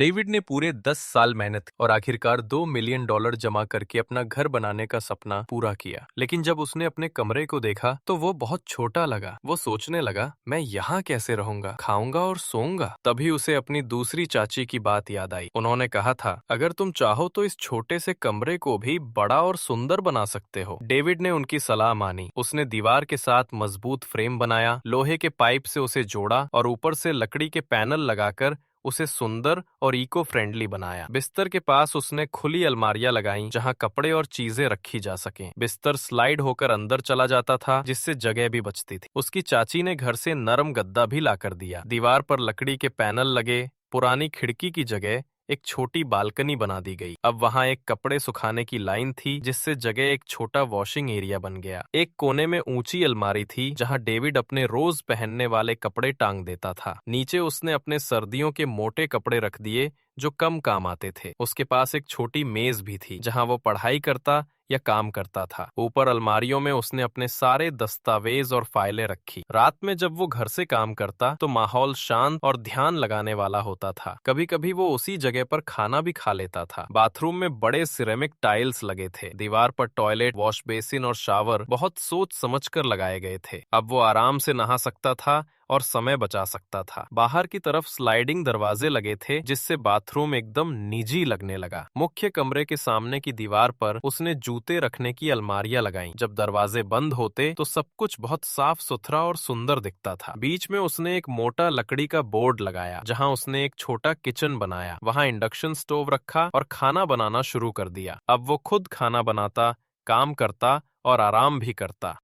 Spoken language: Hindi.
डेविड ने पूरे 10 साल मेहनत की और आखिरकार $2 मिलियन जमा करके अपना घर बनाने का सपना पूरा किया। लेकिन जब उसने अपने कमरे को देखा तो वो बहुत छोटा लगा। वो सोचने लगा, मैं यहाँ कैसे रहूंगा, खाऊंगा और सोऊंगा। तभी उसे अपनी दूसरी चाची की बात याद आई। उन्होंने कहा था, अगर तुम चाहो तो इस छोटे से कमरे को भी बड़ा और सुंदर बना सकते हो। डेविड ने उनकी सलाह मानी। उसने दीवार के साथ मजबूत फ्रेम बनाया, लोहे के पाइप से उसे जोड़ा और ऊपर से लकड़ी के पैनल लगाकर उसे सुंदर और इको फ्रेंडली बनाया। बिस्तर के पास उसने खुली अलमारियां लगाईं जहां कपड़े और चीजें रखी जा सकें। बिस्तर स्लाइड होकर अंदर चला जाता था जिससे जगह भी बचती थी। उसकी चाची ने घर से नरम गद्दा भी लाकर दिया। दीवार पर लकड़ी के पैनल लगे। पुरानी खिड़की की जगह एक छोटी बालकनी बना दी गई। अब वहां एक कपड़े सुखाने की लाइन थी जिससे जगह एक छोटा वॉशिंग एरिया बन गया। एक कोने में ऊंची अलमारी थी जहां डेविड अपने रोज पहनने वाले कपड़े टांग देता था। नीचे उसने अपने सर्दियों के मोटे कपड़े रख दिए जो कम काम आते थे। उसके पास एक छोटी मेज भी थी जहां वो पढ़ाई करता या काम करता था। ऊपर अलमारियों में उसने अपने सारे दस्तावेज और फाइलें रखी। रात में जब वो घर से काम करता तो माहौल शांत और ध्यान लगाने वाला होता था। कभी कभी वो उसी जगह पर खाना भी खा लेता था। बाथरूम में बड़े सिरेमिक टाइल्स लगे थे। दीवार पर टॉयलेट, वॉश बेसिन और शावर बहुत सोच समझ कर लगाए गए थे। अब वो आराम से नहा सकता था और समय बचा सकता था। बाहर की तरफ स्लाइडिंग दरवाजे लगे थे जिससे बाथरूम एकदम निजी लगने लगा। मुख्य कमरे के सामने की दीवार पर उसने जूते रखने की अलमारियां लगाईं। जब दरवाजे बंद होते तो सब कुछ बहुत साफ सुथरा और सुंदर दिखता था। बीच में उसने एक मोटा लकड़ी का बोर्ड लगाया जहां उसने एक छोटा किचन बनाया। वहां इंडक्शन स्टोव रखा और खाना बनाना शुरू कर दिया। अब वो खुद खाना बनाता, काम करता और आराम भी करता।